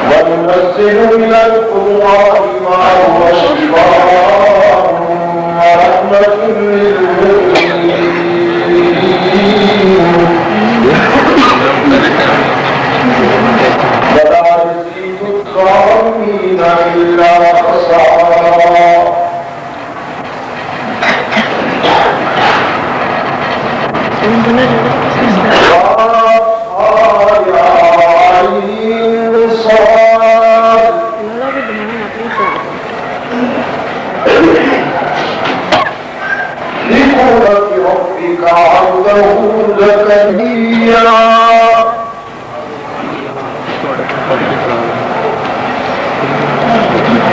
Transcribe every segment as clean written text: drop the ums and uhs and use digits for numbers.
وننزل من القرآن ما هو شفاء ورحمة للمؤمنين ولا يزيد الظالمين إلا خسارا. لقرة ربك عرضه زكريا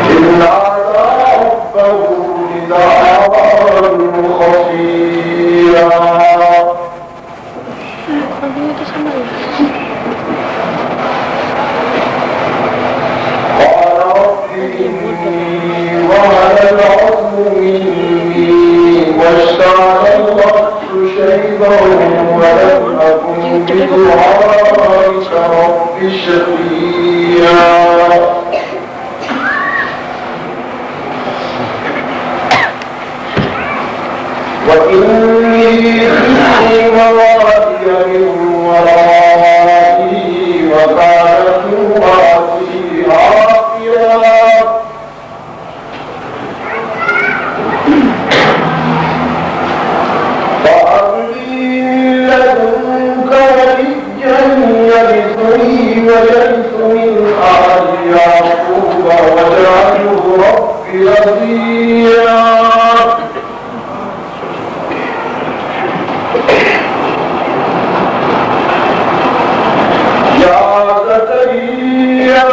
إذ نادى ربه نداء خفيا قال رب إني وهن العظم مني واشتعل الرأس شيبا ولم أكن بدعائك رب شقيا. وإني خفت موالي من ورائي وكانت امرأتي عاقرا ويرث من آل يعقوب واجعله رب رضيا. يا زكريا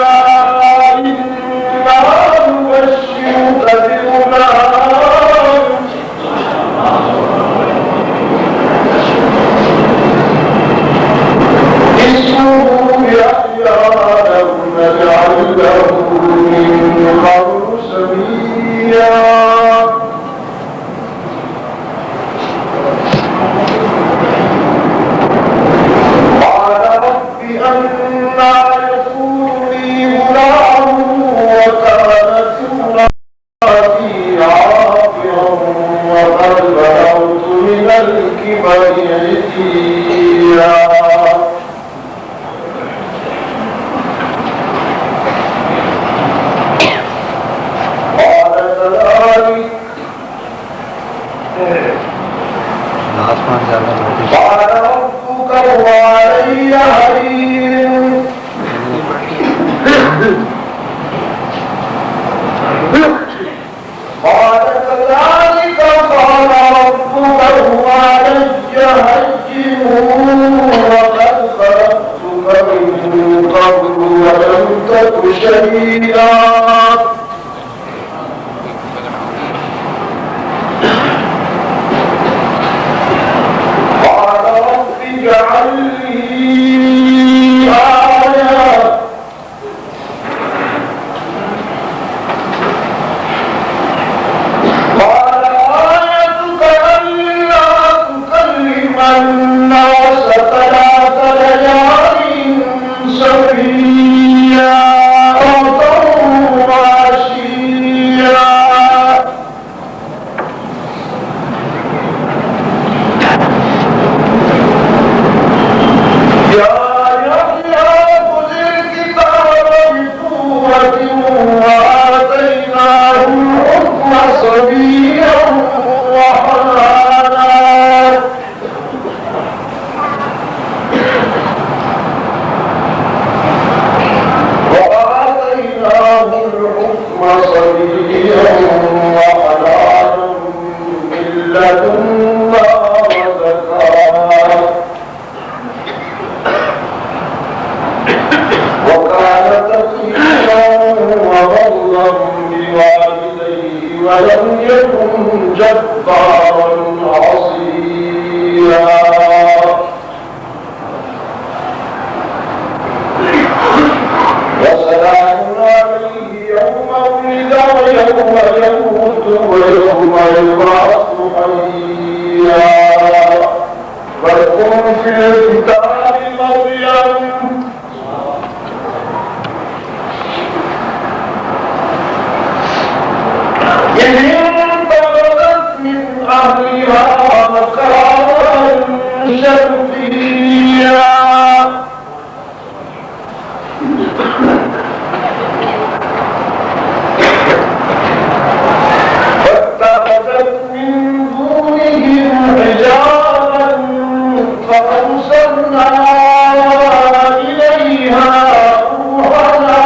إنا نبشرك بغلام اسمه يحيى لم نجعل له من قبل سميا. قال رب أنى يكون لي غلام وكانت امرأتي عاقرا وقد بلغت من الكبر عتيا. قال ربك هو علي هين قال كذلك قال ربك هو علي هين وقد خلقتك من قبل ولم تك شيئا. اجعل لي آية قال آيتك ألا تكلم الناس 3 ليال سويا. وكان تقيا وبرا بوالديه ولم يكن جبارا عصيا وسلام عليه يوم ولد ويوم يموت ويوم يبعث حيا واذكر في الكتاب مريم إذ انبعثت من أهلها مكانا شرقيا فاتخذت من دونهم حجابا فأرسلنا إليها روحنا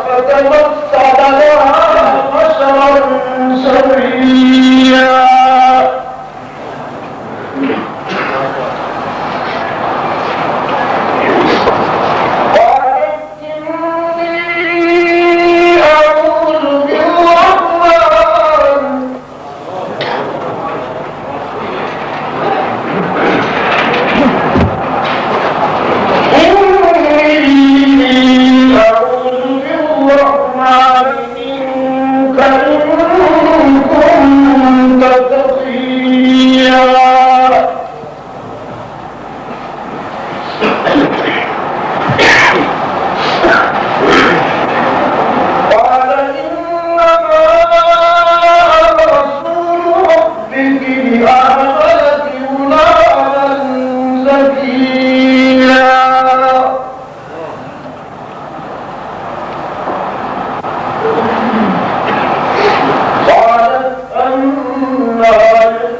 فتمثل لها بشرا سويا قالت إني أعوذ بالرحمن منك إن كنت تقيا قال إنما أنا رسول ربك لأعمل غلاما زكيا قالت أنى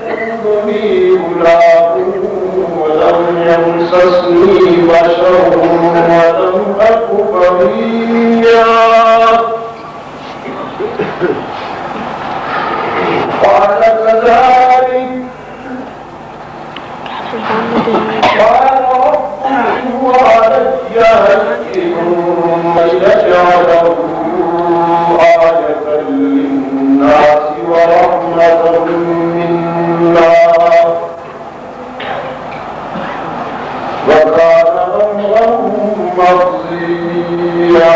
يكون لي غلام ولم يمسسني بشر ولم أك بغيا قال كذلك قال ربك هو علي ليجعله آية للناس ورحمة منا وكان أمرا مقضيا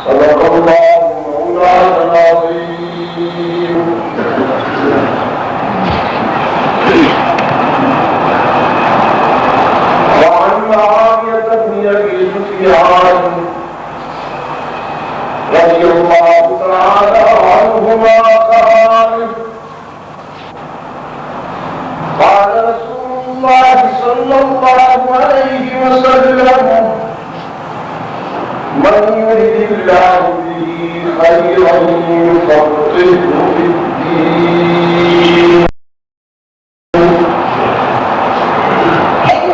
صدق الله مولانا العظيم وعن معاوية بن أبي سفيان رضي الله تعالى عنهما قال رسول الله صلى الله عليه وسلم من يرد الله به خيرا يفقهه في الدين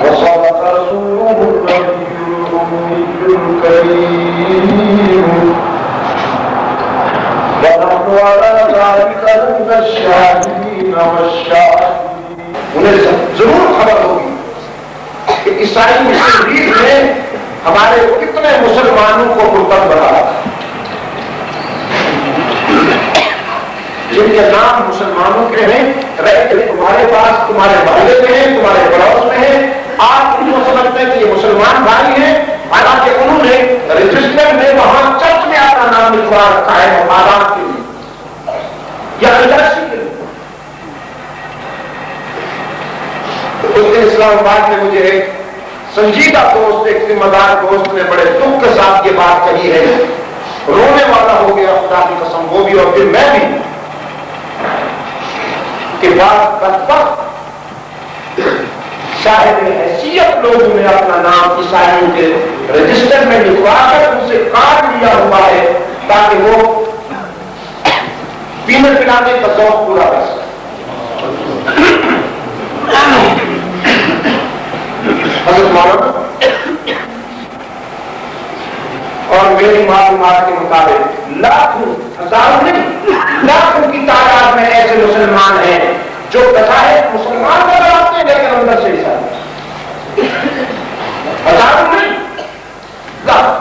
وصدق رسوله النبي الأمي الكريم ونحن على ذلك من الشاهدين والشاهدين. انہیں ضرور خبر ہوگی کہ عیسائی مشرکین نے ہمارے کتنے مسلمانوں کو مرتد بنایا تھا، جن کے نام مسلمانوں کے ہیں، رہتے تمہارے پاس، تمہارے محلے میں ہیں، تمہارے پڑوس میں ہیں، آپ ان کو سمجھتے ہیں کہ یہ مسلمان بھائی ہیں، حالانکہ انہوں نے رجسٹر میں وہاں چرچ میں اپنا نام لکھوا رکھا ہے آزاد کے لیے یا ادارسی کے لیے. اس دن اسلام آباد میں مجھے ایک سنجیدہ دوست، ایک ذمہ دار دوست نے بڑے دکھ کے ساتھ یہ بات کہی ہے، رونے والا ہو گیا خدا کی قسم، وہ بھی اور پھر میں بھی، کہ بات بدبخت صاحب حیثیت لوگوں نے اپنا نام عیسائیوں کے رجسٹر میں لکھوا کر ان سے کاٹ لیا ہوا ہے تاکہ وہ پینے پلانے کا ذوق پورا کر سکے. حضرت مولانا اور میری معلومات کے مطابق لاکھوں ہزاروں نہیں لاکھوں کی تعداد میں ایسے مسلمان ہیں جو بظاہر مسلمان نظر آتے ہیں لیکن اندر سے عیسائی، ہزاروں نہیں لاکھ۔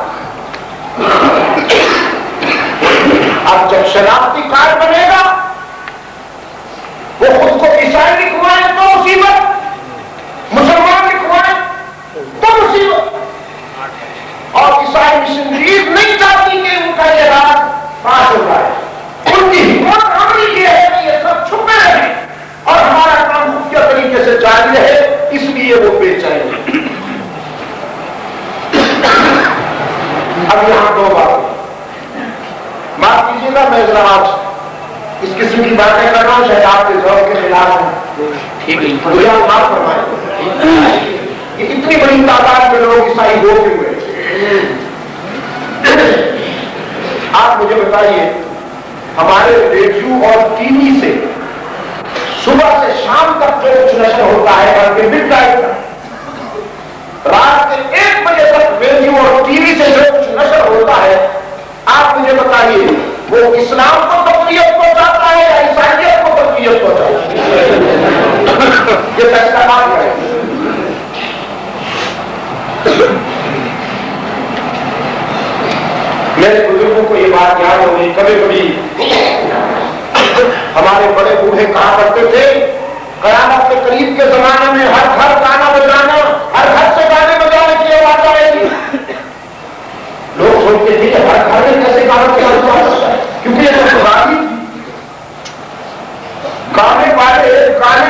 اب جب شناختی کارڈ بنے گا وہ خود کو عیسائی لکھوائیں تو مصیبت، مسلمان لکھوائیں تو مصیبت۔ اور عیسائی مشنریز نہیں چاہتی کہ ان کا یہ راز فاش ہو جائے، ان کی حکمت عملی یہ ہے کہ یہ سب چھپے رہیں اور ہمارا کام خفیہ طریقے سے جاری رہے، اس لیے وہ بے چین ہیں۔ اب یہاں دو باتیں، معاف کیجیے گا میں ذرا آج اس قسم کی باتیں کر رہا ہوں، شاید آپ کے ذوق کے خلاف ہیں، مجھے آپ معاف فرمائیں کہ اتنی بڑی تعداد میں لوگ عیسائی ہوتے ہوئے۔ آپ مجھے بتائیے ہمارے ریڈیو اور ٹی وی سے صبح سے شام تک جو کچھ نشر ہوتا ہے بلکہ مڈ نائٹ تک، رات کے 1 بجے تک ریڈیو اور ٹی وی سے جو کچھ نشر ہوتا ہے، آپ مجھے بتائیے وہ اسلام کو تقویت پہنچاتا ہے یا عیسائیت کو تقویت پہنچاتا ہے؟ یہ فیصلہ آپ کریں۔ میرے بزرگوں کو یہ بات یاد ہوگی، کبھی کبھی ہمارے بڑے بوڑھے کہا کرتے تھے قیامت کے قریب کے زمانے میں ہر گھر گانا بجانا، ہر گھر سے گانے بجانے کی آواز آئے گی۔ لوگ سوچتے تھے کہ ہر گھر میں کیسے گانا بجانا ہے، کیونکہ یہ تو گانے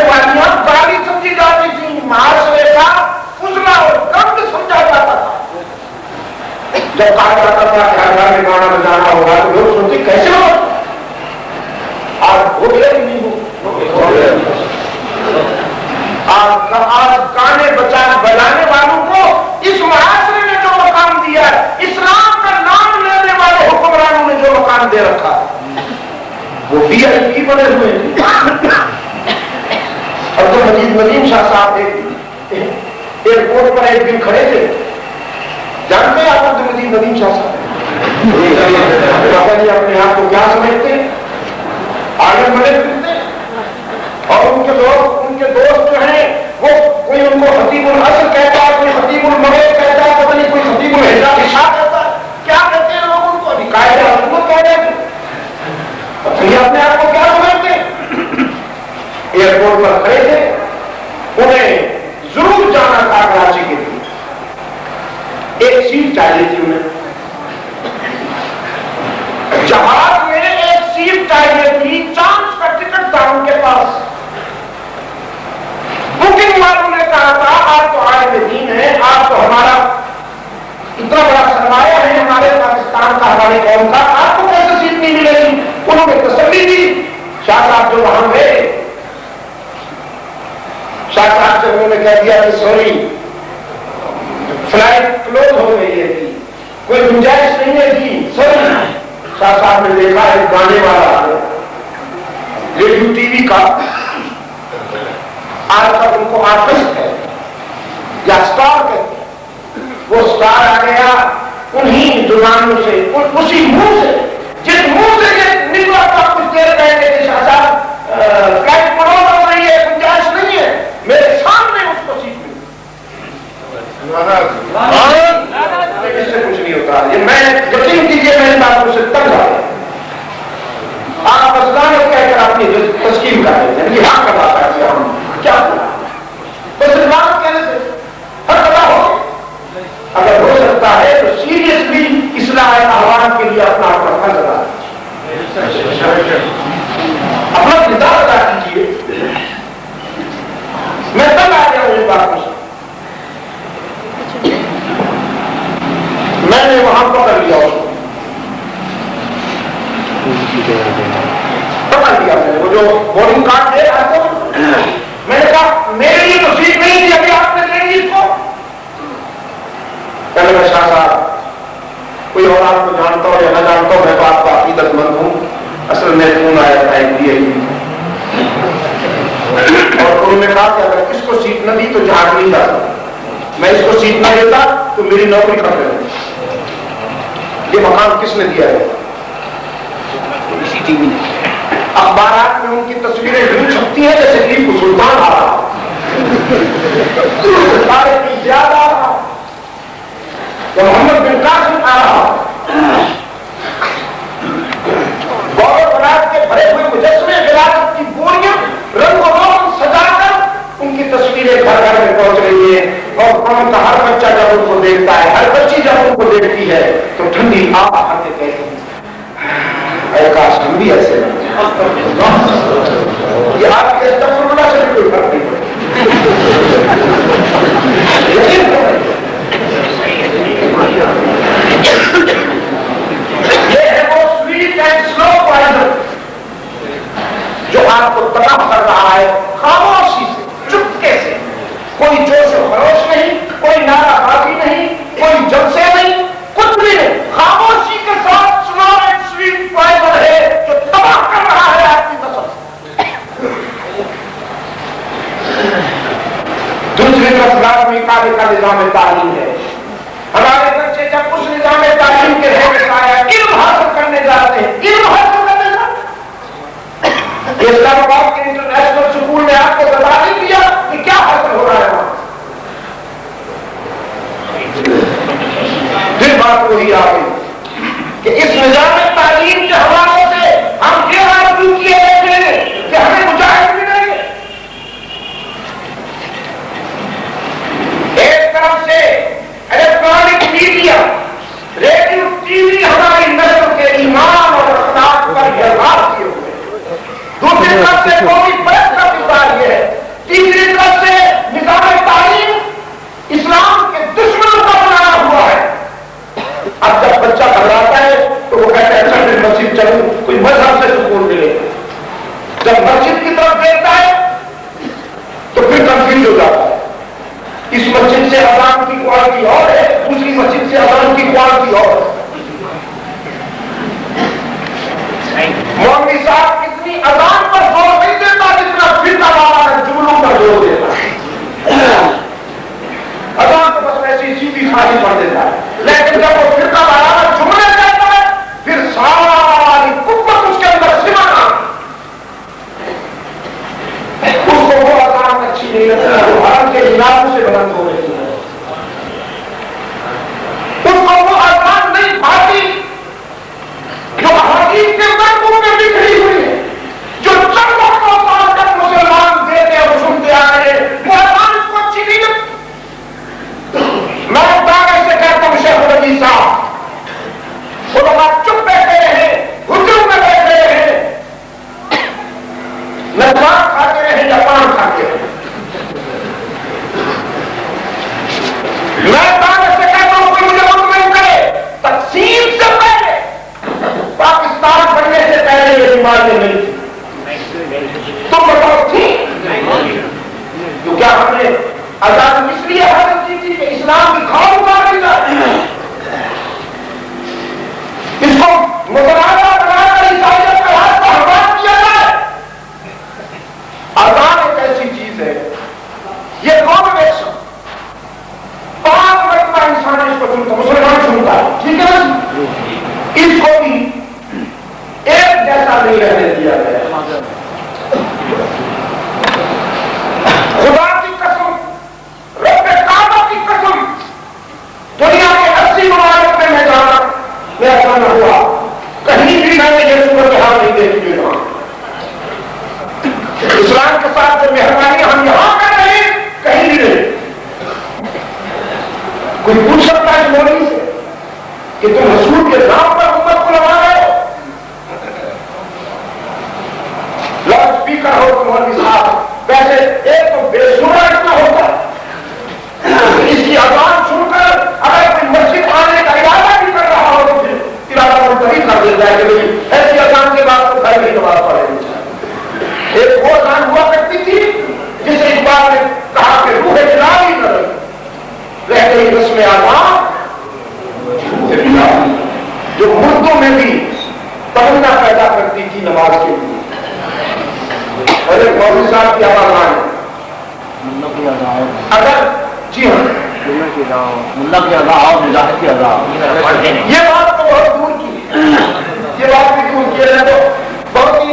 والیاں گالی سمجھی جاتی تھی، معاشرے کا فضلہ اور گند سمجھا جاتا تھا۔ جب کہا جاتا تھا کہ ہر گھر میں گانا بجانا ہوگا تو لوگ سوچتے کیسے ہوگا، آج ہو گیا کہ نہیں ہو؟ آج گانے بجانے والوں کو اس معاشرے نے جو مقام دیا ہے، اسلام کا نام لینے والے حکمرانوں نے جو مقام دے رکھا ہے، وہ بھی عجیب بنے ہوئے ہیں۔ عبد المجید ندیم شاہ صاحب ایئرپورٹ پر ایک دن کھڑے تھے، جانتے ہیں آپ عبد المجید ندیم شاہ صاحب؟ جی اپنے آپ کو کیا سمجھتے ہیں، آگے بڑے پھرتے، اور ان کے دوست جو ہیں وہ کوئی ان کو خطیب العصر کہتا ہے، کوئی خطیب المغرب کہتا ہے، پتہ نہیں کوئی خطیب الحجاز عشاء کہتا ہے، کیا کہتے ہیں لوگ ان کو، قائد حکومت کہہ رہے ہیں، یہ اپنے آپ کو کیا سمجھتے ہیں؟ ایئرپورٹ پر کھڑے تھے، انہیں ضرور جانا تھا کراچی کے لیے، ایک سیٹ چاہیے تھی انہیں، جہاز میں ایک سیٹ چاہیے تھی، چانس کا ٹکٹ تھا ان کے پاس۔ بکنگ والوں نے کہا تھا آپ تو عالم دین ہیں، آپ تو ہمارا اتنا بڑا سرمایہ ہے ہمارے پاکستان کا، ہماری قوم کا، آپ کو کیسے سیٹ نہیں ملے گی؟ انہوں نے تسلی دی۔ شاہ صاحب جو وہاں گئے، شاہ صاحب سے انہوں نے کہہ دیا کہ سوری فلائٹ کلوز ہو گئی ہے، کوئی گنجائش نہیں ہے جی، سوری۔ شاہ صاحب نے دیکھا ایک گانے والا ریڈیو ٹی وی کا، آج تک ان کو آرٹسٹ ہے یا اسٹار کہتے ہیں، وہ اسٹار آ گیا انہی زبانوں سے، اسی منہ سے، جس منہ سے یہ نکلا تھا، کچھ دیر کہتے کہ شاہ صاحب فلائٹ کلوز ہو رہی ہے، گنجائش نہیں ہے، میرے سامنے اس کو سیٹ ملی۔ اس سے کچھ نہیں ہوتا، یہ میں یقین کیجیے میری باتوں سے تنگ آ گیا۔ آپ اسلام کہہ کر اپنی تسکین کر رہے ہیں، یہ حق کا بات ہے، ہم کیا بس اسلام کہنے سے ہر پتا ہو، اگر ہو سکتا ہے تو سیریسلی اصلاح احوال کے لیے اپنا فرض ادا کیجیے، اپنا کردار ادا کیجیے۔ میں تنگ آ گیا ہوں اس باتوں سے، میں نے وہاں پکڑ لیا اس کو، پکڑ لیا میں نے، وہ جو بورڈنگ کارڈ دے رہا تھا، میں نے کہا میرے لیے تو سیٹ نہیں تھی، ابھی آپ نے دے دی اس کو۔ پہلے میں شاہ صاحب کوئی اور آپ کو جانتا ہو یا نہ جانتا ہو، میں تو آپ کا عقیدت مند ہوں، اصل میں فون آیا تھا ایک لیے، اور انہوں نے کہا کہ اگر اس کو سیٹ نہ دی تو جہاز نہیں جاتا، میں اس کو سیٹ نہ دیتا تو میری نوکری ختم ہو۔ یہ مقام کس نے دیا ہے؟ اسی ٹی وی نے. اخبارات میں ان کی تصویریں یوں چھپتی ہیں جیسے ٹیپو سلطان آ رہا زیادہ آ رہا یا محمد بن قاسم آ رہا. گور بناس کے بھرے ہوئے مجسمے غلاظت کی بوریاں رنگ و روغن سجا کر ان کی تصویریں گھر گھر میں پہنچ رہی ہیں. اور قوم کا ہر بچہ جب ان کو دیکھتا ہے، ہر بچی جب ان کو دیکھتی ہے تو ٹھنڈی آب آتے کہتے ہیں اے کاش ہم بھی ایسے بن جائیں. یہ آپ کے استغفر سے کوئی فرق نہیں پڑتا. یہ ہے وہ سویٹ اینڈ سلو پوائزن جو آپ کو تباہ کر رہا ہے. خاموشی سے، چپکے سے، کوئی جوش و خروش نہیں، کوئی نعرہ بازی نہیں، کوئی جلسے نہیں، کچھ بھی نہیں. خاموشی کے ساتھ سلو اینڈ سویٹ پوائزن ہے جو تباہ کر رہا ہے آپ کی نسل. دوسری طرف لازمی کالے کا نظام تعلیم ہے. ہمارے بچے جب اس نظام تعلیم کے علم حاصل کرنے جاتے ہیں، علم حاصل کرنے جاتے ہیں. اسلام آباد کے انٹرنیشنل اسکول نے آپ کو بتا نہیں دیا کہ کیا حاصل ہو رہا ہے وہاں. پھر بات وہی آ گئی کہ اس نظام تعلیم کے حوالے سے ہم یہ آرزو کیے تھے کہ ہمیں مجاہد ملیں گے. ایک طرف سے electronic media, radio, T V ہماری نسل کے ایمان اور اخلاق پر برباد کیے ہوئے. دوسری طرف سے قومی پریس کا کردار یہ ہے. تیسری طرف سے نظام تعلیم اسلام کے دشمنوں کا بنایا ہوا ہے. اب جب بچہ گھبراتا ہے تو وہ کہتا ہے اچھا پھر مسجد چلوں، کوئی مذہب سے سکون ملے. جب مسجد کی طرف دیکھتا ہے تو پھر کنفیوز ہو جاتا ہے. اس مسجد سے اذان کی کوالٹی اور ہے، دوسری مسجد سے اذان کی کوالٹی اور ہے. مولوی صاحب کتنی اذان پر زور نہیں دیتا جتنا فرقہ والا جملوں پر زور دیتا. اذان تو بس ایسی سیدھی سادھی پڑھ دیتا ہے، لیکن جب وہ فرقہ والا جملے دیتا ہے پھر ساری قوت اس کے اندر سمانا. اس کو وہ اذان اچھی نہیں لگتی جو حرم کے علاقوں سے بلند ہو رہی ہے. اس کو وہ اذان نہیں بھاتی جو حدیث کے مرکوں میں بکھری ہوئی ہے، جو چند وقتوں سال تک مسلمان دیتے اور سنتے آ رہے ہیں. وہ اذان اس کو اچھی نہیں لگتی. میں دعوے سے کہتا ہوں شیخ العزیز صاحب، وہ لوگ آپ چپ بیٹھے رہے، ہجوم میں بیٹھے رہے، نظام کھاتے رہے یا پان کھاتے رہے. میں دعوے سے کہتا ہوں کہ مجھے مطمئن کرے تقسیم سے پہلے، پاکستان بننے سے پہلے یہ بیماریاں نہیں تھی. تم بتاؤ تھی تو کیا ہم نے آزاد اس لیے حاصل کی تھی کہ اسلام کی کھال اتار دی جائے، اس کو متنازع بنا کر عیسائیت کا راستہ ہموار کیا جائے. آزاد ایک ایسی چیز ہے، یہ کانوینشن 5 مرتبہ انسان اس کو چنتا، مسلمان چنتا ہے، ٹھیک ہے نا. اس کو بھی ایک جیسا نہیں رہنے دیا گیا. خدا کی قسم، رب کعبہ کی قسم، دنیا کے 80 ممالک میں جانا میرا سامنا ہوا، کہیں بھی میں نے یہ صورتحال نہیں دیکھی. اسلام کے ساتھ جو مہربانی ہم یہاں کر رہے ہیں کہیں بھی نہیں. کوئی پوچھ سکتا ہے مولوی سے کہ تم رسول کے نام پر امت کو لگا رہے ہو؟ لاؤڈ اسپیکر ہو تو مولوی صاحب ویسے ایک تو بے شمار اتنا ہوتا ہے، اس کی اذان سن کر اگر کوئی مسجد آنے کا ارادہ بھی کر رہا ہو تو پھر ارادہ ملتوی کر دیا جائے کہ ایسی اذان کے بعد تو گھر میں نماز پڑھے گی. ایک وہ اذان ہوا کرتی تھی جسے اقبال نے کہا کہ روح جلالی نہ رہ گئی رسم اذان جو مردوں میں بھی تمنا پیدا کرتی تھی نماز کے لیے. اور ایک مولوی صاحب کی آواز آئے اگر جی ہاں ملا کی ادا اور مجاہد کی ادا یہ بات تو بہت دور کی ہے، یہ بات بھی دور کی ہے، تو بہت ہی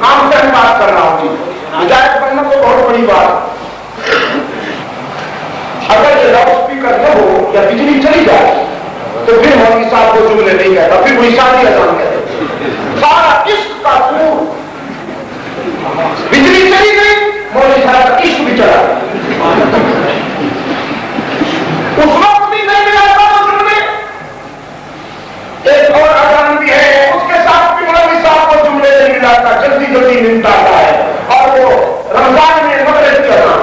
عام ترین بات کر رہا ہوں. مجاہد بننا تو بہت بڑی بات. اگر یہ لاؤڈ اسپیکر نہ ہو یا بجلی چلی جائے تو پھر مولوی صاحب کو جملے نہیں کہتا، پھر کوئی شادی اذان کہتے. سارا عشق کا پور، بجلی چلی گئی مولوی صاحب کا عشق بھی چلا گیا. اس وقت بھی نہیں ملا تھا میں. ایک اور اذان بھی ہے، اس کے ساتھ بھی مولوی صاحب کو جملے نہیں ملا تھا، جلدی جلدی ملتا ہے. اور وہ رمضان میں مغرب کی اذان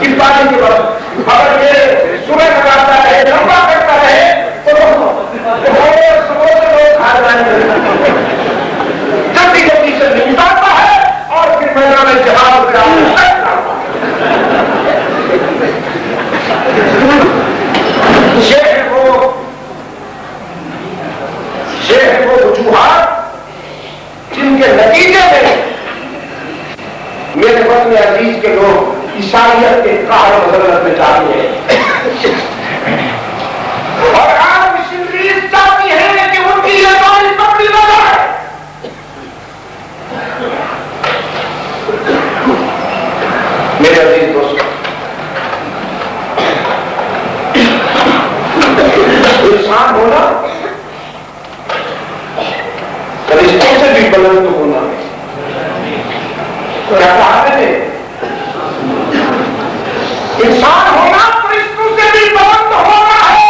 افطاری کے وقت اگر یہ صبح لگاتا ہے لمبا کرتا ہے تو جلدی جلدی سے نکالتا ہے اور پھر میدان جہاد یہ وہ وجوہات جن کے نتیجے میں میرے وطن عزیز کے لوگ عیسائیت کے قہر مسلط میں چاہتے ہیں. اور آج مشنریز چاہتی ہیں کہ ان کی یہ باری پکڑی نہ جائے. میرے عزیز دوست، انسان ہونا فرشتوں سے بھی بلند ہونا ہے. کیا کہا نے؟ انسان ہونا فرشتوں سے بھی بلند ہونا ہے.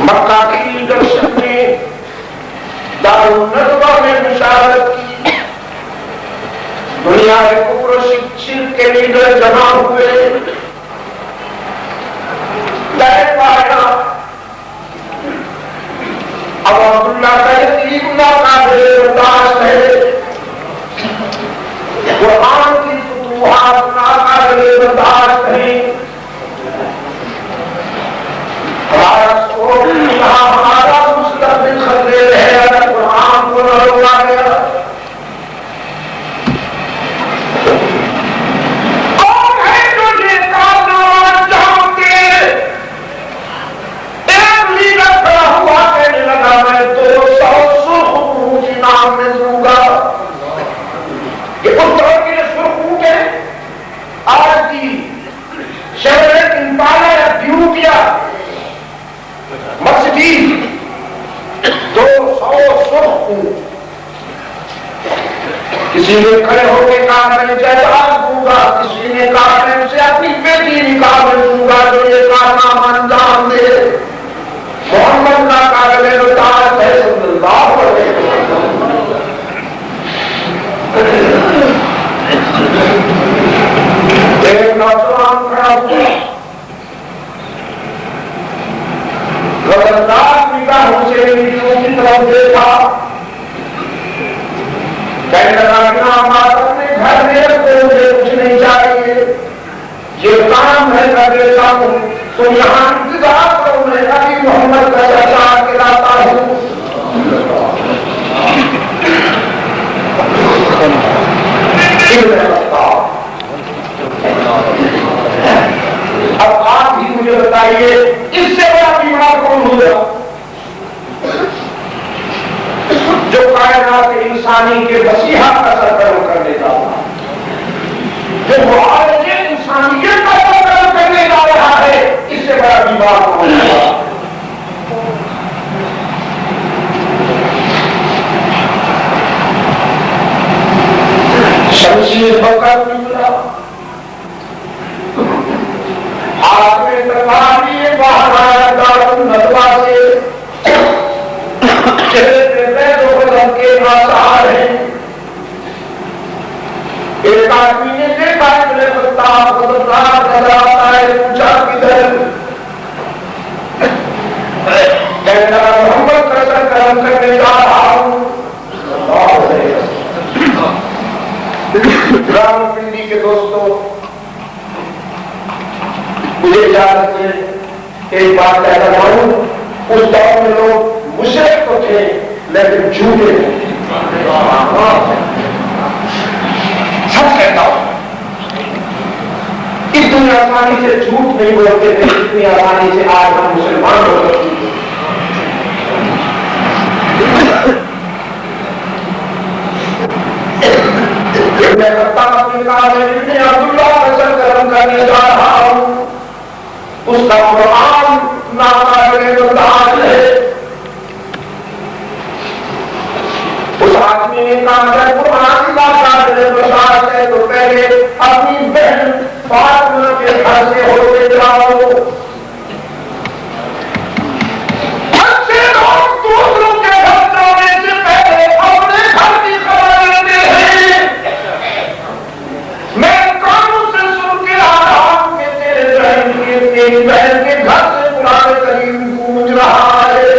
مکہ کی لیڈرشپ نے دارالندوا میں مشاورت کی. دنیا کفر و شرک کے لیڈر جمع ہوئے، طے پایا اب عبداللہ کا یتیم ناقابل برداشت ہے، قرآن کی فتوحات ناقابل برداشت ہے. ہمارا مستقبل خطرے ہے اگر قرآن کو نہ روکا گیا. کون ہے جو یہ کارنامہ انجام دے؟ ایک لیڈر کھڑا ہوا کہنے لگا میں 200 سرخ کی نام میں دوں گا. یہ اس طرح کے سرخ ہے آج کی شہر امپالا بیوٹیا مسجد 200 سرخ. کسی نے کھڑے ہو کے کہا میں جائیداد دوں گا، کسی نے کہا میں اسے اپنی بیٹی نکاح میں دوں گا جو یہ کارنامہ انجام دے. محمد کا قابل برداشت ہے صلی اللہ علیہ وسلم. ایک نوجوان کھڑا ہوا زبردست نگاہوں سے نیچوں کی طرف دیکھا، کہنے لگا کہ ہمارا اپنے گھر میں رکھو، مجھے کچھ نہیں چاہیے، یہ کام ہے کر لیتا ہوں، تو یہاں انتظار کرو، میں ابھی محمد کا چچا کے لاتا ہوں. جو کائنات انسانی کے مسیحا کا سرگرم کرنے جا رہا ہے، جو معالج انسانیت کا سرگرم کرنے جا رہا ہے، اس سے بڑا بیمار کون ہے؟ شمشیر بکر نکلا، ہاتھ میں تلوار لیے باہر آیا دارالعلوم ندوہ سے، چہرے پہ بید و بدن کے آثار ہیں۔ ایک آدمی نے دیکھا ابن خطاب خطرناک نظر آتا ہے، پوچھا کدھر؟ کہنے لگا محمد کا سرگرم کرنے جا رہا ہوں۔ رام پنڈی کے دوستوں، مجھے اجازت ہے ایک بات کہہ رہا ہوں، اس دور میں لوگ مشرک تو تھے لیکن جھوٹے تھے۔ سچ کہتا ہوں، اتنی آسانی سے جھوٹ نہیں بولتے تھے اتنی آسانی سے آج ہم مسلمان ہو سکتے ہیں۔ ابن خطاب نے کہا میں ابن عبداللہ کا سرگرم کرنے جا رہا ہوں، اس کا قرآن ناقابل برداشت ہے۔ اس آدمی نے کہا اگر قرآن ناقابل برداشت ہے تو پہلے اپنی بہن فاطمہ کے گھر سے ہوتے جاؤ۔ اچھے لوگ دوسروں کے گھر جانے سے پہلے اپنے گھر کی خبر لیتے ہیں۔ میں کانوں سے سن کے آ رہا ہوں کہ تیرے بہن کے گھر سے قرآن کریم گونج رہا ہے۔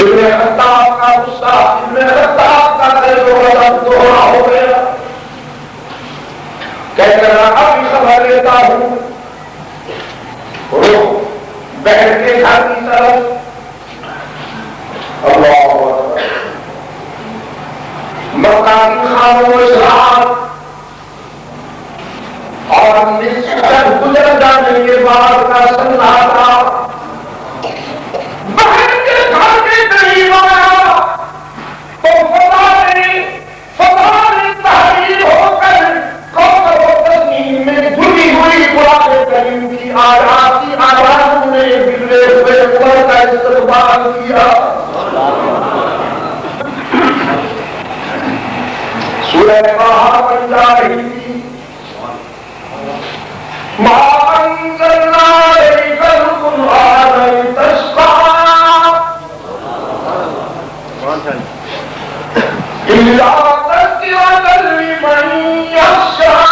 ابن خطاب کا غصہ، ابن خطاب کا دل و بدن دوہرا ہو گیا۔ کہنے لگا ابھی خبر لیتا ہوں، رخ بہن کے گھر کی طرف۔ اللہ اکبر، مکہ کی خاموش رات اور نصف گزر جانے کے بعد کا سناٹا، بہن کے گھر کے قریب آیا تو فتح نے تحریر ہو کر کوثر و تسنیم میں دھلی ہوئی قرآن کریم کی آیات کی آواز میں بگڑے ہوئے قرآن کا استقبال کیا۔ سورہ طٰہٰ بن جا رہی تھی، مَا أَنزَلْنَا عَلَيْكَ الْقُرْآنَ لِتَشْقَىٰ إِلَّا تَذْكِرَةً لِمَن يَخْشَىٰ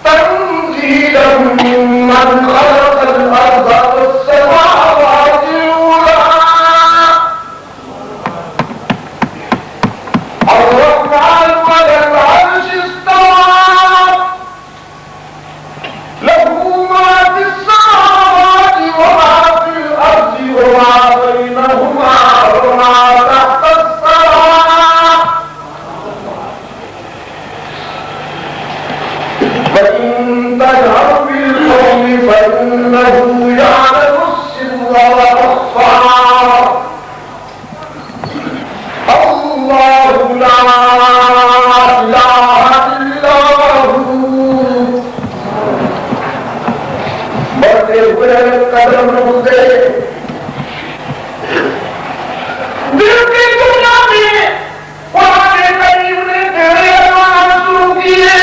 تَنزِيلًا مِّمَّنْ خَلَقَ الْأَرْضَ وَالسَّمَاوَاتِ الْعُلَىٰ الرَّحْمَٰنُ عَلَى الْعَرْشِ اسْتَوَىٰ لَهُ مَا فِي السَّمَاوَاتِ وَمَا فِي الْأَرْضِ وَمَا بَيْنَهُمَا وَمَا تَحْتَ الثَّرَىٰ وَإِن تَجْهَرْ بِالْقَوْلِ فَإِنَّهُ يَعْلَمُ السِّرَّ وَأَخْفَىٰ اللہ لا الہ الا ہو۔ بڑھتے ہوئے قدم رکھتے دل کی دنیا میں قرآن کریم نے تیرے عنوان شروع کیے،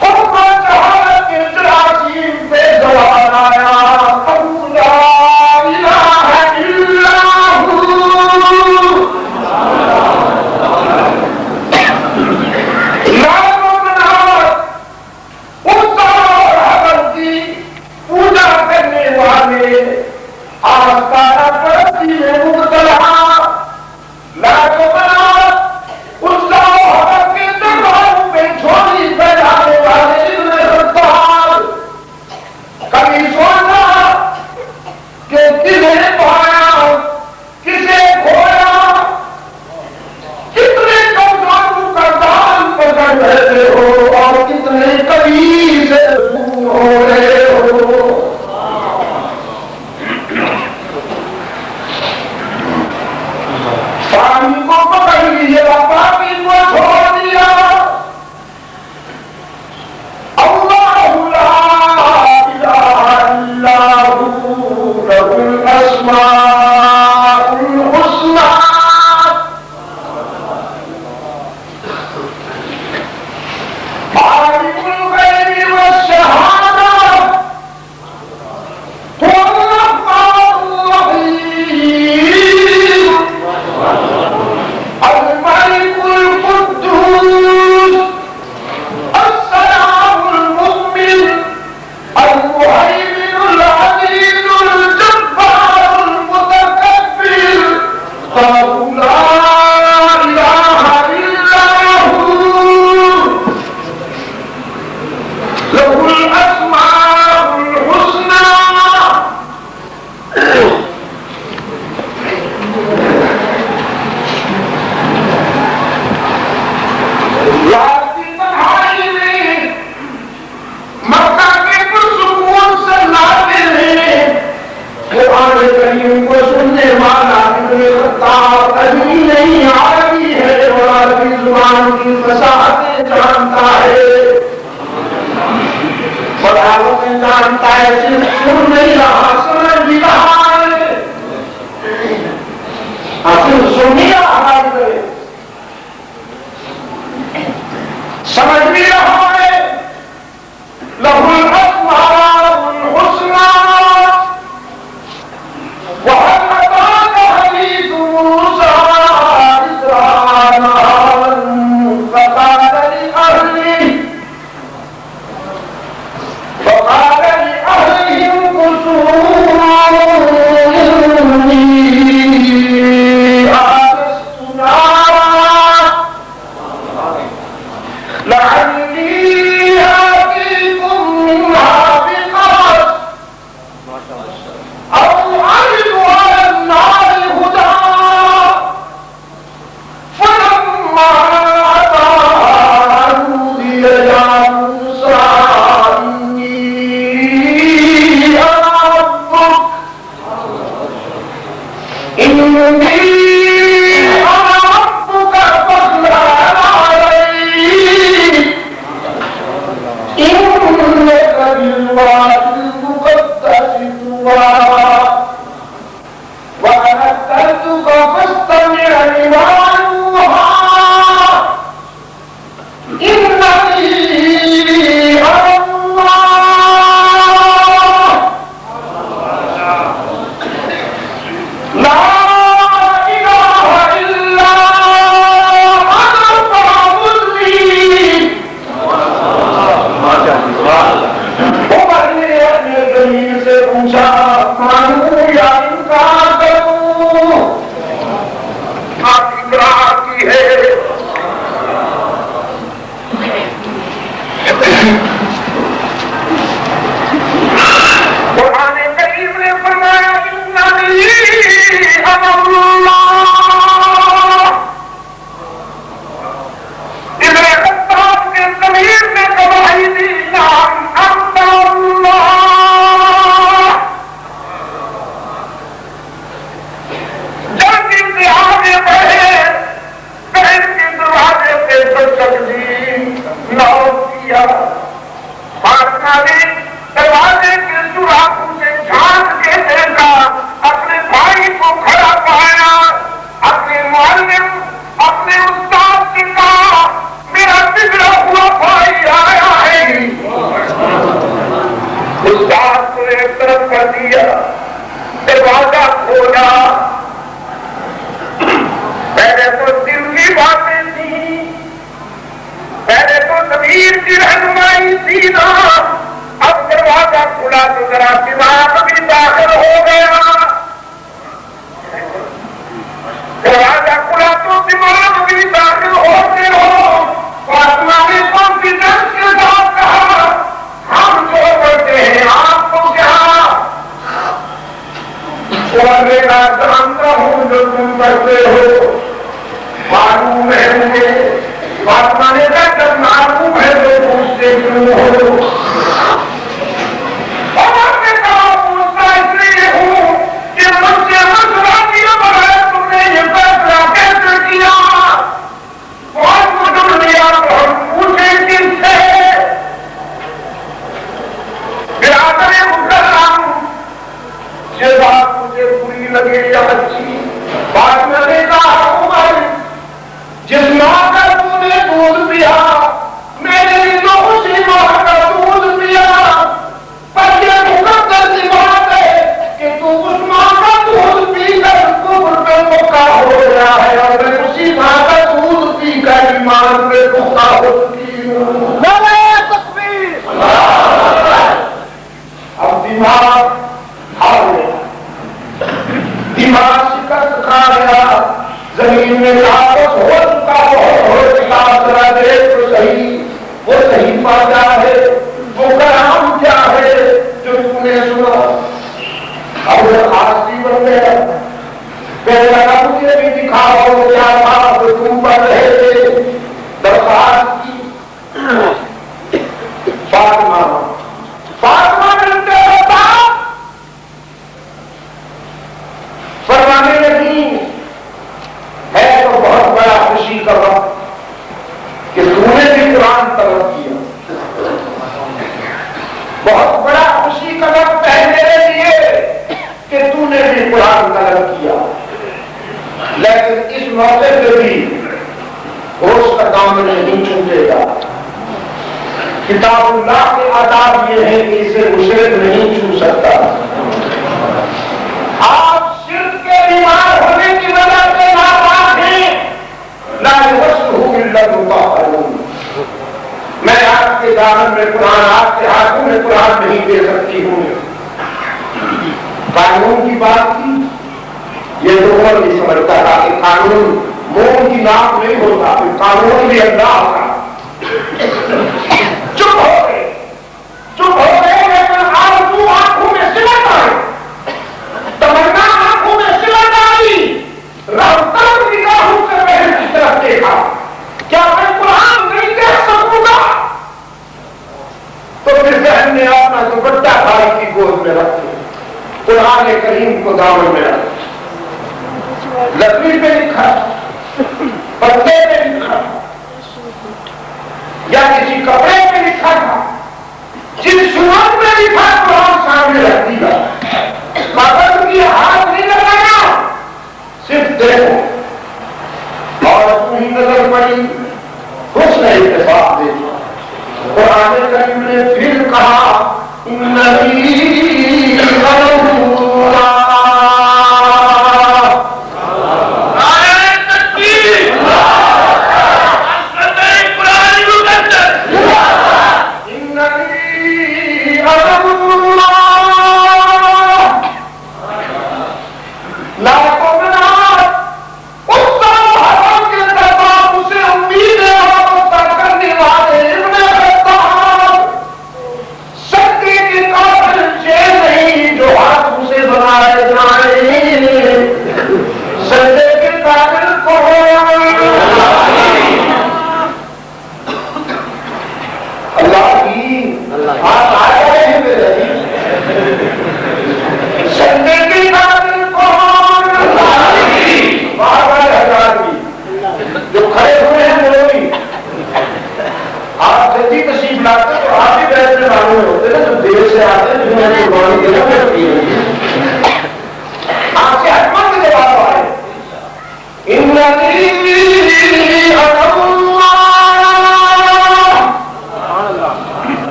قرآن جہالت کے جراثیم پہ زوال آیا۔ اللہ الہ الا کتنے نبی سے دور ہو رہے ہو. پانی کو پکڑ لیجیے, پانی کو چھوڑ دیا. اللہ لا الہ الا ہو لہ الاسماء الحسنی. عالم الغیب والشہادہ هو الرحمن الرحیم. الملك القدوس السلام المؤمن المهيمن العزيز الجبار المتكبر. الله لا إله إلا هو له الأسماء الحسنى. قرآن کریم کو سننے والا ابن خطاب ابھی نہیں عربی ہے اور عربی زبان کی فصاحتیں جانتا ہے, بڑھاویں جانتا ہے, صرف سن نہیں رہا سمجھ بھی رہا ہے. صرف سن نہیں رہا ہے, سمجھ بھی رہا ہے. لہ الاسماء الحسنی. وهل أتاك حديث موسى إذ رأى نارا فقال لأهلهم كثوا إني آنست نارا لعلي آتيكم منها بقبس أو أجد على النار هدى. فلما أتاها نودي يا موسى إني أنا ربك فاخلع عليك إنك بالوادي المقدس طوى وأنا اخترتك فاستمع لما يوحى إنني أنا الله لا إله إلا أنا فاعبدني. عمر نے اپنے زمین سے پوچھا مانوں یا انکار کروں؟ آپ اقرار کی ہے. قرآن کریم نے فرمایا اننی انا اللہ. ابن خطاب کے ضمیر نے گواہی دی نعم انت اللہ. جب امتحان پڑھے بہن کے دروازے پہ تقدیم نہ کیا. فاطمہ نے دروازے کے سوراخوں سے جھانک کے دیکھا, اپنے بھائی کو کھڑا پایا. اپنے معلم اپنے استاد سے کہا میرا بگڑا ہوا بھائی آیا ہے. استاد کو ایک طرف کر دیا, دروازہ کھولا. پہلے تو دل کی باتیں تھیں, پہلے تو ضمیر کی رہنمائی تھی نا. اب دروازہ کھلا تو ذرا دماغ بھی داخل ہو گیا. دروازہ کھلا تو دماغ بھی داخل ہوتے ہو. فاطمہ نے کانفیڈنس کے ساتھ کہا ہم جو کرتے ہیں آپ کو کیا, اور میں جانتا ہوں جو تم کرتے ہو معلوم ہے مجھے. فاطمہ نے کہا جب معلوم ہے تو پوچھتے کیوں ہو؟ نعرہ تکبیر! اب دماغ ہار گیا، دماغ شکست کھا گیا، زمین میں لاپت ہو چکا، بہت ہو چکا، ذرا دیکھ تو صحیح، وہ صحیفہ کیا ہے، وہ کلام کیا ہے جو تم نے سنا؟ اب درخواست بھی بن گیا، پہلے لگا مجھے بھی دکھاؤ کیا تھا جو تم پڑھ رہے تھے، درخواست کی فاطمہ ملتے ہوتا فرمانے لگی ہے تو بہت بڑا خوشی کا وقت کہ تم نے بھی قرآن طلب کیا، بہت بڑا خوشی کا وقت ہے میرے لیے کہ تم نے بھی قرآن طلب کیا، لیکن اس موقع پہ بھی ہوش کا دامن نہیں چھوٹے گا۔ کتاب اللہ کے آداب یہ ہے کہ اسے مشرک نہیں چھو سکتا۔ آپ شرک کے بیمار ہونے کی وجہ سے ناپاک ہیں، لا یمسہ الا المطہرون۔ میں آپ کے دامن میں قرآن، آپ کے ہاتھوں میں قرآن نہیں دے سکتی ہوں۔ قانون کی بات کی، یہ تو اور نہیں سمجھتا تھا کہ قانون موم کی ناک نہیں ہوتا، قانون بھی اللہ کا۔ چپ ہو گئے لیکن آرزو آنکھوں میں سمٹ آئی، تمنا آنکھوں میں سمٹ آئی، رفتار نگاہوں سے بہن کی طرف دیکھا، کیا میں قرآن نہیں دیکھ سکوں گا؟ تو پھر بہن نے اپنا دوپٹہ بھائی کی گود میں رکھ دیا، قرآن کریم کو دامن میں رکھ، لکڑی پہ لکھا، پتے پہ لکھا یا کسی کپڑے پہ لکھا تھا، جن صورت میں لکھا قرآن سامنے رکھ دیا، کاغذ کی ہاتھ نہیں لگانا، صرف دیکھو، اور اپنی نظر پڑی، حسن اتفاق دیکھا، قرآن کریم نے پھر کہا اننی غیور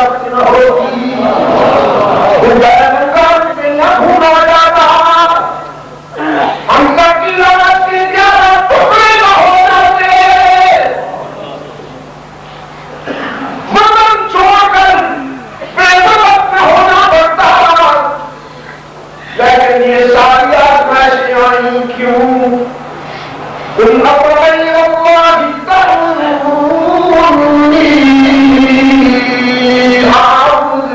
وقت نہ ہوتی، بھولا جاتا، ہم کی لعنت کے 11 ٹکڑے نہ ہو جاتے، وطن چھوڑ کر بے وقت میں ہونا پڑتا، لیکن یہ ساری آزمائشیں آئیں کیوں؟ قل أفغير الله تأمروني أعبد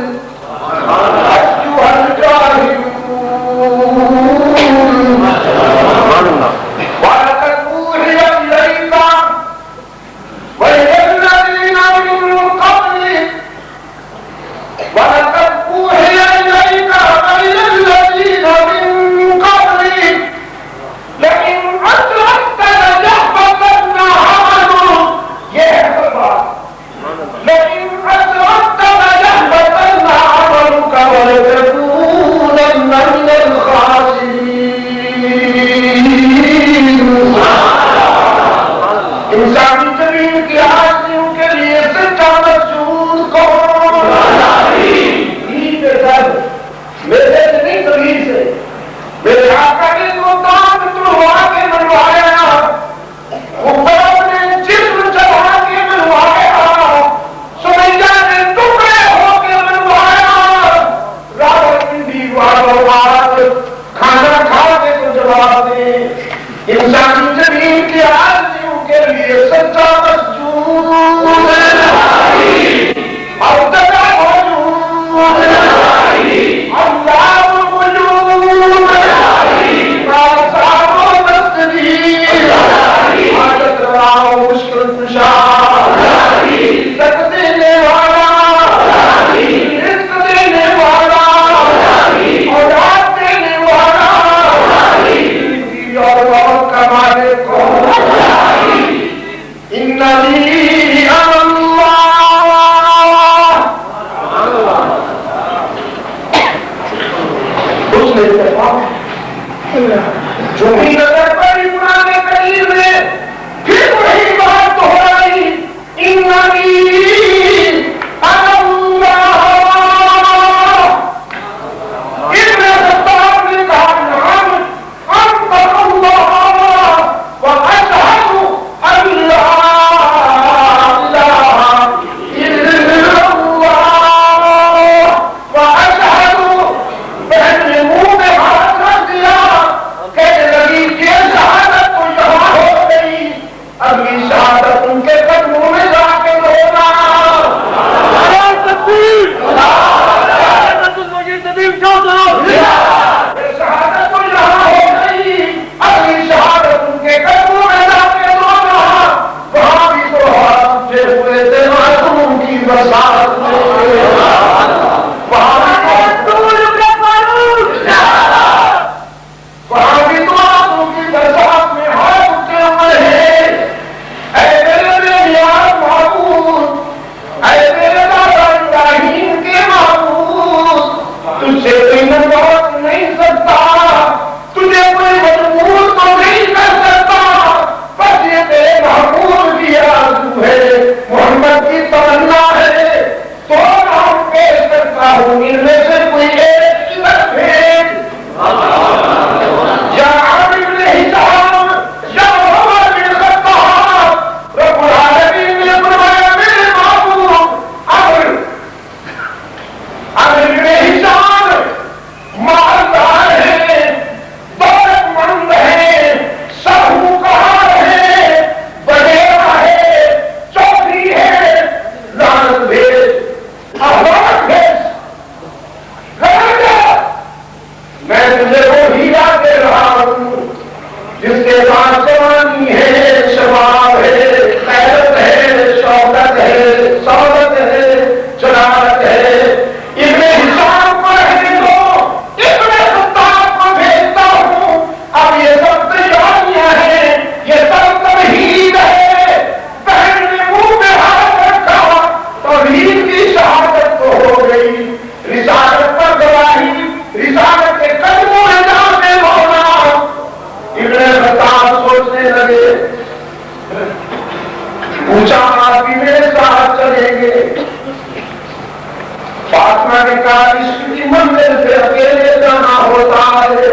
فاطمہ نے کہا عشق کی منزل سے اکیلے جانا ہوتا ہے،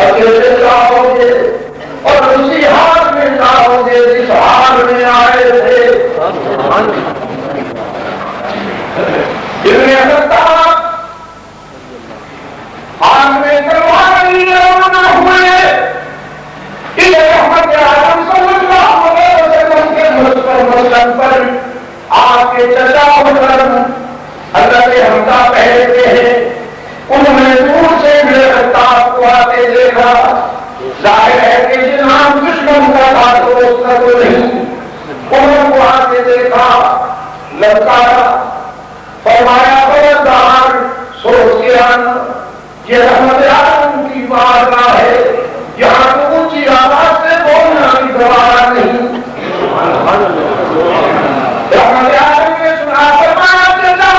اکیلے جاؤ گے اور اسی حال میں جاؤ گے جس حال میں آئے تھے۔ ابن خطاب حال میں تلواری روانہ ہوئے، رحمت عالم صلی اللہ علیہ وسلم کے مسلم پر آپ کے چچا ہو کر اللہ کے حمدہ پہنتے ہیں، انہوں نے دور سے ابن خطاب کو آتے دیکھا، ظاہر ہے کہ جناب دشمن کا تھا دوست کا تو نہیں، انہوں کو آتے دیکھا، للکارا، فرمایا خبردار سوچ کے آنا، یہ رحمت عالم کی بارگاہ ہے، یہاں تو اونچی آواز سے بولنا بھی گوارا نہیں۔ رحمت عالم نے سنا، فرمایا چلا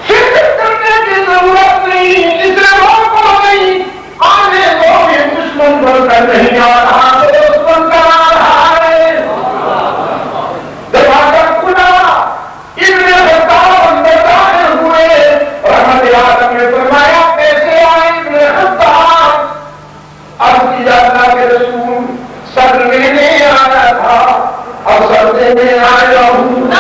فکر کرنے کی ضرورت نہیں، اسے روکو نہیں، آنے دو، یہ دشمن بن کر نہیں آ رہا، دوست بن کر آ رہا ہے۔ دروازہ کھلا، ابن خطاب اندر داخل ہوئے، رحمت عالم نے فرمایا کیسے آئے ابن خطاب؟ عرض کیا اللہ کے رسول سر لینے آیا تھا، اب سر دینے آیا ہوں۔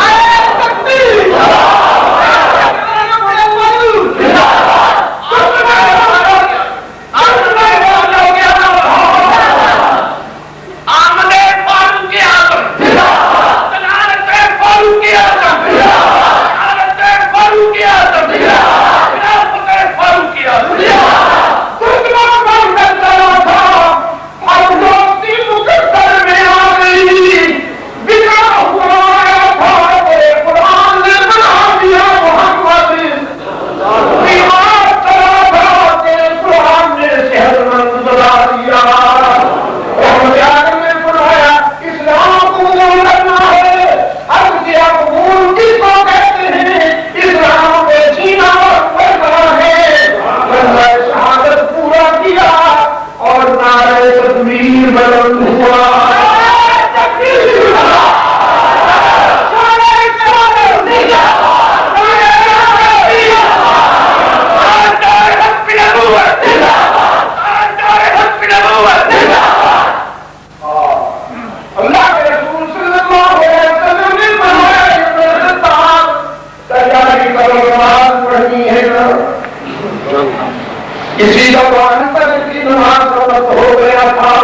اسی دوران پر کی نماز کا وقت ہو گیا تھا،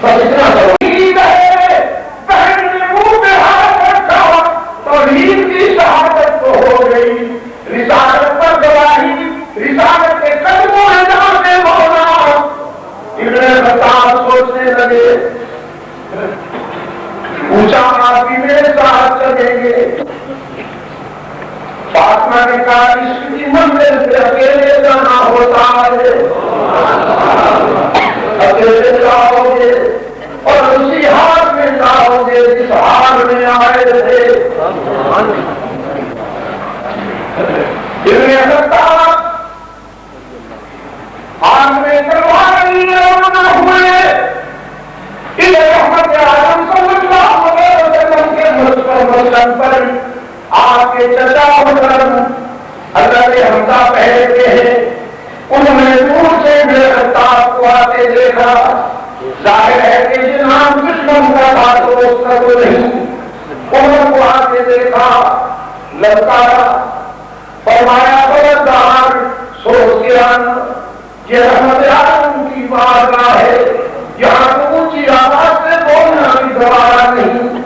بس اتنا توحید ہے، بہن نے منہ پہ ہاتھ رکھا، توحید کی شہادت تو ہو گئی، رسالت پر گواہی، رسالت کے قدموں میں جانے مولا۔ ابن خطاب سوچنے لگے، پوچھا آپ بھی میرے ساتھ چلیں گے؟ فاطمہ نے کہا عشق کی منزل سے اکیلے جانا ہوتا ہے، اکیلے جاؤ گے اور اسی حال میں جاؤ گے جس حال میں آئے تھے۔ ابن خطاب حال میں تلواری روانہ ہوئے، رحمت عالم صلی اللہ علیہ وسلم کے مسلم پر آپ کے چچا ہو کر اللہ کے حمدہ پہنتے ہیں، انہوں نے دور سے ابن خطاب کو آتے دیکھا، ظاہر ہے کہ جناب دشمن کا تھا دوست کا تو نہیں، انہوں کو آتے دیکھا، للکارا، فرمایا خبردار سوچ کے آنا، یہ رحمت عالم کی بارگاہ ہے، یہاں تو اونچی آواز سے بولنا بھی گوارا نہیں۔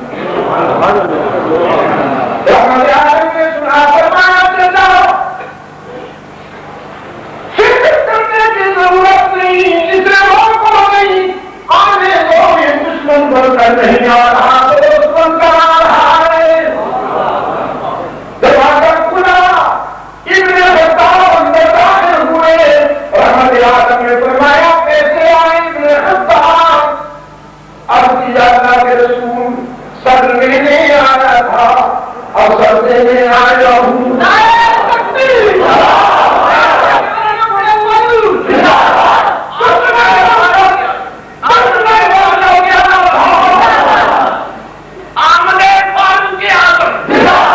رحمت عالم نے سنا، فرمایا چلا فکر کرنے کی ضرورت نہیں، اسے روکو نہیں، آنے دو، یہ دشمن بن کر نہیں آ رہا، دوست بن کر آ رہا ہے۔ دروازہ کھلا، ابن خطاب اندر داخل ہوئے، رحمت عالم نے فرمایا کیسے آئے ابن خطاب؟ عرض کیا اللہ کے رسول سر لینے آیا تھا، اب سر دینے آیا ہوں۔ آمد فاروق اعظم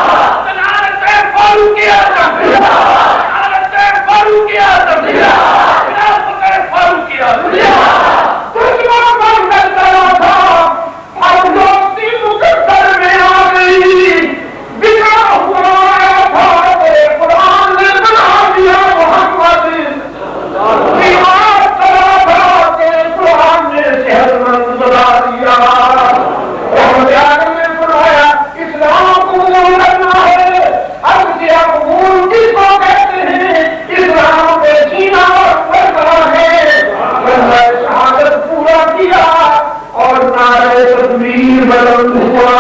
بلند ہوا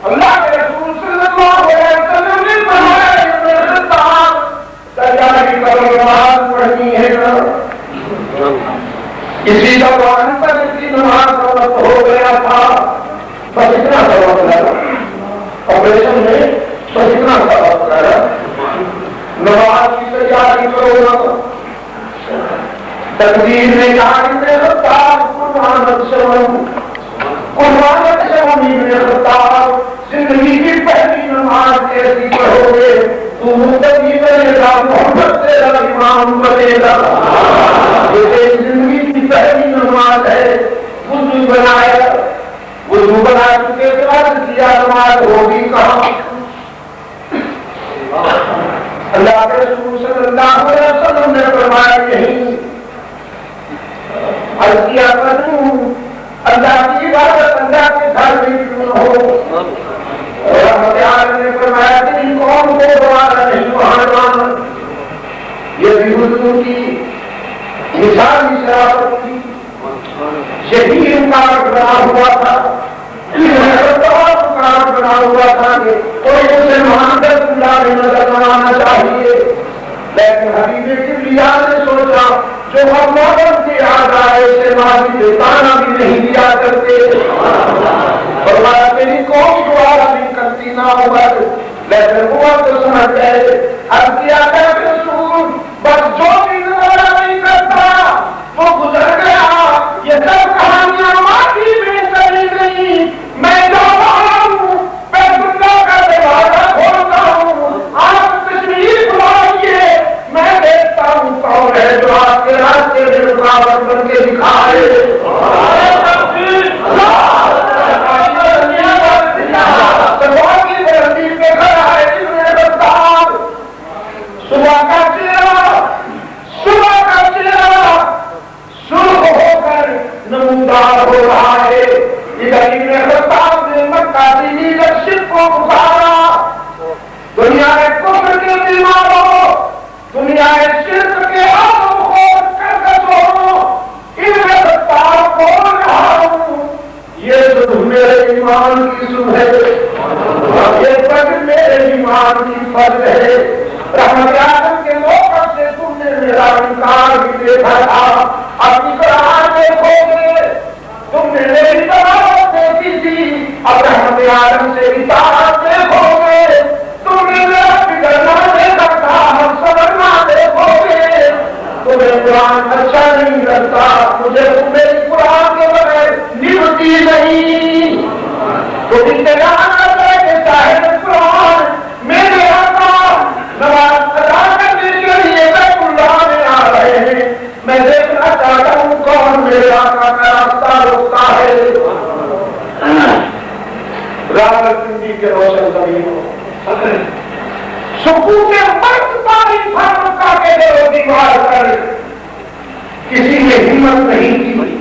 اللہ کے رسول صلی اللہ علیہ وسلم نے فرمایا کی نماز پڑھنی ہے اسی دوران پر اتنی نماز کا وقت ہو گیا تھا بس اتنا سا وقت لگا آپریشن میں بس اتنا سا وقت لگا نماز کی تیاری کرو نا تقدیر نے کہا ابن خطاب قربانت شرم ابن خطاب زندگی کی پہلی نماز ایسی پڑھو گے تو مقتدی بنے گا محمد تیرا امام بنے گا یہ زندگی کی پہلی نماز ہے وضو بنا چکے کے بعد کیا نماز ہوگی کہاں اللہ کے رسول صلی اللہ علیہ وسلم نے فرمایا یہی عرض کیا کروں اللہ کی عبادت اللہ کے گھر میں کیوں ہو رحمت عالم نے فرمایا کہ ان قوم کو دوبارہ نہیں وہاں یہ بھی حضور کی مثالی شرافت تھی یہی رکاوٹ بنا ہوا تھا رکاوٹ بنا ہوا تھا کہ کوئی مسلمان دس اللہ میں نظر نہ آنا چاہیے لیکن حبیب کبریا نے سوچا جو ہم موقع کے یاد آئے اسے ماضی دیتانا بھی نہیں دیا کرتے فرمایا میری قوم دوبارہ نہیں کرتی نہ عمر لیکن ہوا تو سمجھ گئے اب کیا کہ رسول بس جو بھی نظر نہیں کرتا وہ گزر گیا یہ سب کہانیاں ماضی میں چلی گئی میں جو ہوں میں دنیا کا دروازہ کھولتا ہوں آپ تشریف لائیے میں دیکھتا ہوں کون ہے جو آپ کے راستے میں رکاوٹ بن کے دکھائے نمودار ہو رہا ہے ادھر ابن خطاب نے مکہ کی لیڈرشپ کو اتارا دنیا میں کفر کے بیماروں دنیا میں شرک کے آدم خود کرکشوں ابن خطاب بول رہا ہوں یہ تو میرے ایمان کی صبح یہ پگ میرے ایمان کی فرض ہے رحمت عالم کے موقع سے تم نے میرا انکار بھی دیکھا تھا اپنی قرآن دیکھو گے تم نے میری تلاوت دیکھی تھی اب رحمت عالم سے اطاعت دیکھو گے تم نے میرا بگڑنا دیکھا تھا ہم سبرنا دیکھو گے تمہیں قرآن اچھا نہیں لگتا مجھے میری قرآن کے بغیر نبھتی نہیں تو انتظار کرے کہ صاحب قرآن میرے آقا نماز ادا کرنے کے لیے بیت اللہ میں آ رہے ہیں میں دیکھنا چاہتا ہوں کون میرے آقا کا راستہ روکتا ہے راولپنڈی کے روشن زمینوں سکون کے مرد پانی فرمکا کے دل و دیوار پر کسی نے ہمت نہیں کی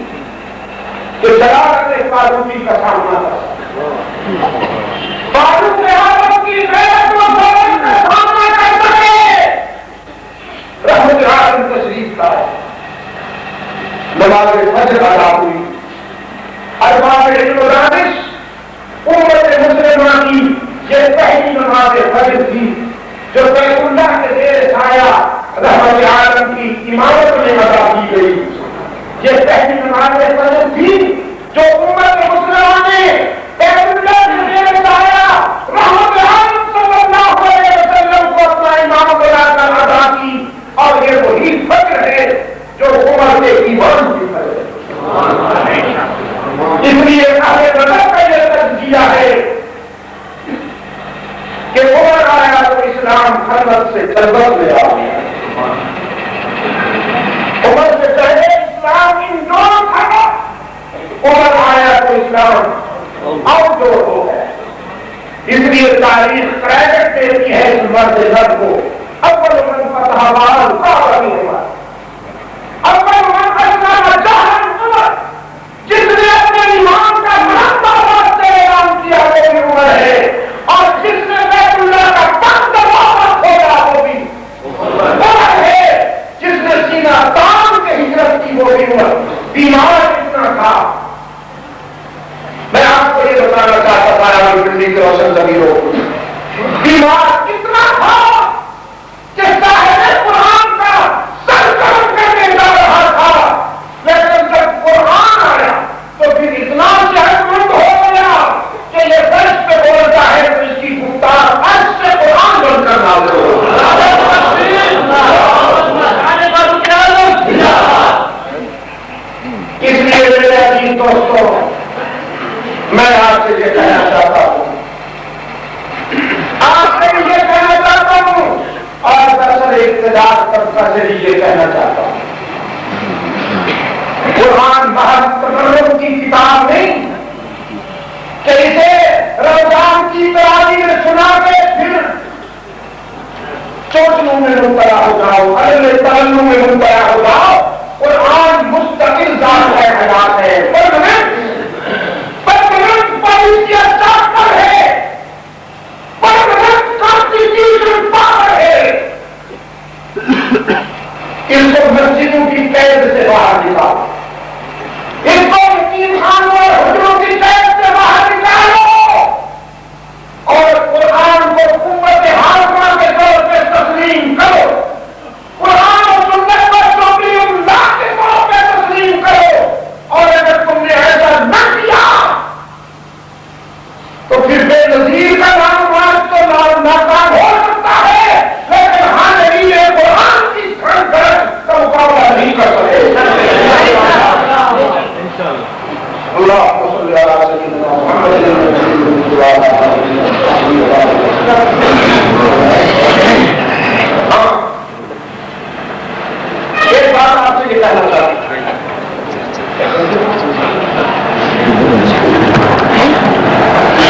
کہ جلالت فاروقی کا سامنا کر فاروق اعظم کی غیرت و فضیلت کا سامنا کر سکے رحمت عالم تشریف لائے نماز فجر ادا ہوئی ارباب علم و دانش امت مسلمہ کی یہ پہلی نماز فجر تھی جو بیت اللہ کے زیر سایہ رحمت عالم کی امامت میں ادا کی گئی یہ پہلی نماز فجر تھی جو امت مسلمہ نے بیت اللہ کے زیر سایہ رحمت عالم صلی اللہ علیہ وسلم کو اپنا امام بنا کر ادا کی اور یہ وہی فجر ہے جو عمر کے ایمان کی فجر ہے اس لیے اہل بدر کا یہ تجزیہ ہے کہ عمر آیا تو اسلام خلوت سے جلوت میں آ گیا عمر سے پہلے اسلام انڈور تھا عمر آیا تو اسلام آؤٹ ڈور ہو گیا اس لیے تاریخ کریڈٹ دیتی ہے اس مرد نر کو اول من فتح بال کعبہ عمر اول من اسلم جہل عمر جس نے اپنے ایمان کا نام دعوت طرح سے یہ کہنا چاہتا ہوں، قرآن محض تکلم کی کتاب نہیں کہ اسے رمضان کی تراویح میں سنا کے پھر چوٹلوں میں مبتلا ہو جاؤ، اگلے ترنوں میں مبتلا ہو جاؤ۔ قرآن مستقل ذات ہے، حیات ہے، پرماننٹ پالیسیت چارٹر ہے، پرماننٹ کانسٹیٹیوشن پاور ہے۔ اس کو مسجدوں کی قید سے باہر نکالو، اس کو یتیم خانوں اور حجروں کی قید سے باہر نکالو اور قرآن کو قوت حاکمہ کے طور پہ تسلیم کرو، قرآن اور سنت کو توقیع اللہ کے طور پہ تسلیم کرو۔ اور اگر تم نے ایسا نہ کیا تو پھر بے نظیر کا نام آج تو ناکام ہو سکتا ہے، لیکن ہاں نہیں ہے قرآن کی کھڑ کا مقابلہ نہیں کر سکے۔ اللہ صلی اللہ علیہ ایک بات آپ سے یہ کہنا چاہتا ہوں،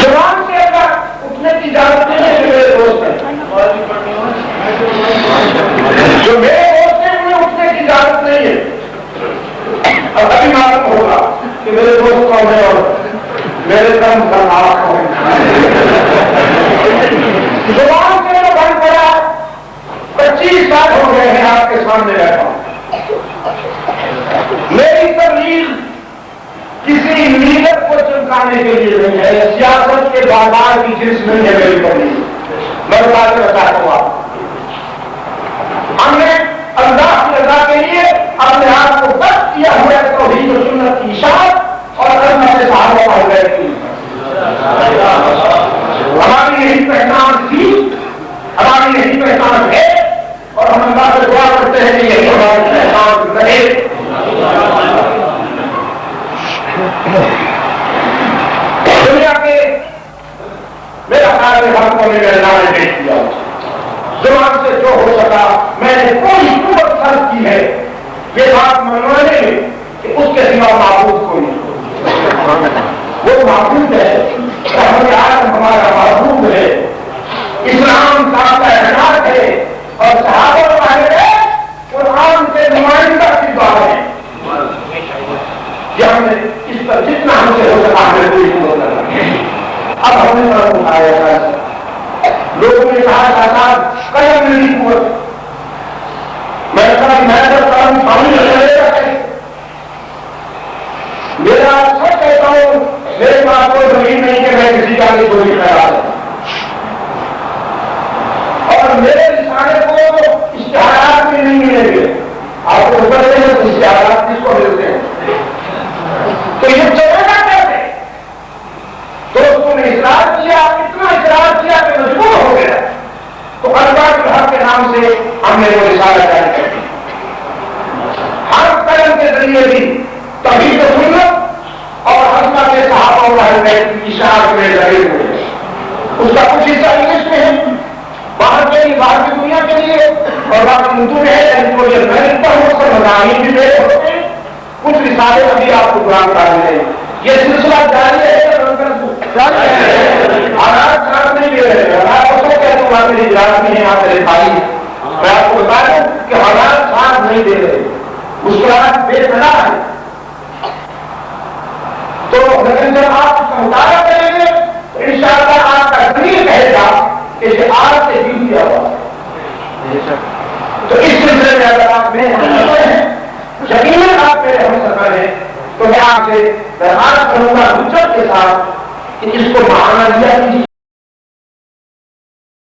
زبان سے اگر اٹھنے کی اجازت نہیں ہے، جو میرے دوست ہیں انہیں اٹھنے کی اجازت نہیں ہے۔ اب ابھی معلوم ہوگا کہ میرے دوست کون ہے اور میرے دم کا نام کون ہے۔ زبان سے بند پڑا، 25 سال ہو گئے ہیں آپ کے سامنے بیٹھا ہوں۔ میری تبلیغ کسی لیڈر کو چمکانے کے لیے نہیں ہے، سیاست کے بازار کی جنس نہیں ہے میری تبلیغ۔ میں بتا کے بتاتا ہوں آپ، ہم نے اللہ کی رضا کے لیے اپنے آپ کو وقف کیا ہوا ہے توحید و سنت کی اشاعت اور عظمت صحابہ و اہل بیت کی۔ ہماری یہی پہچان تھی، ہماری یہی پہچان ہے اور ہم اللہ سے دعا کرتے ہیں کہ یہی ہماری پہچان رہے۔ دنیا کے میرا خیال ہے ہم کو میرے نام پیش کیا، زبان سے جو ہو سکا میں نے کوئی قوت خرچ کی ہے یہ بات منوانے میں کہ اس کے سوا معبود کوئی نہیں، وہ معبود ہے، رحمت عالم ہمارا معبود ہے، اسلام کا احساس ہے اور صحابہ و اہل بیت قرآن کے نمائندہ کردار ہے۔ یہ ہم نے اس پر جتنا ہم سے ہو سکا ہمیں کوئی قوت کرنا۔ اب ہم نے طرف اٹھایا ہے، لوگوں نے کہا صاحب قلم نہیں قوت، میں نے کہا میں جب قلم پانی لگے گا کہیں، میرا سچ کہتا ہوں میرے پاس کوئی زمین نہیں کہ میں کسی کا بھی گولی لگا دوں، اور میرے رسالے کو اشتہارات بھی نہیں ملیں گے۔ آپ کو اترتے ہیں تو اشتہارات کس کو ملتے ہیں؟ تو یہ چلے گا کیسے؟ دوستوں نے اصرار کیا، اتنا اصرار کیا کہ مجبور ہو گیا، تو انوار الحق کے نام سے ہم نے وہ رسالہ جاری کر دیا۔ ہر قلم کے ذریعے بھی توحید و سنت اور حضرت کے صحابہ و اہل بیت کی اشاعت میں لگے ہوئے ہیں۔ اس کا کچھ حصہ انگلش میں ہے، باہر کے لیے، باہر کی دنیا کے لیے، اور باقی اردو میں ہے، ایڈیٹوریل میں لکھتا ہوں، اس پر مضامین بھی میرے ہوتے ہیں، کچھ رسالے ابھی آپ کو قرآن کرنے ہیں۔ یہ سلسلہ جاری ہے حالات ساتھ نہیں دے رہے ہیں، آپ کو کہتے ہیں وہاں میری اجازت نہیں ہے، یہاں میرے بھائی میں آپ کو بتا دوں کہ حالات ساتھ نہیں دے رہے، مشکلات بے پناہ ہے۔ تو لیکن جب آپ اس کا مطالعہ کریں گے تو انشاءاللہ آپ کا ضمیر کہے گا کہ یہ آج سے بھی کیا ہوا۔ تو اس سلسلے میں اگر آپ میں یقیناً آپ میرے ہم سفر ہیں تو میں آپ سے درخواست کروں گا حجت کے ساتھ کہ اس کو بہانہ دیا کیجیے۔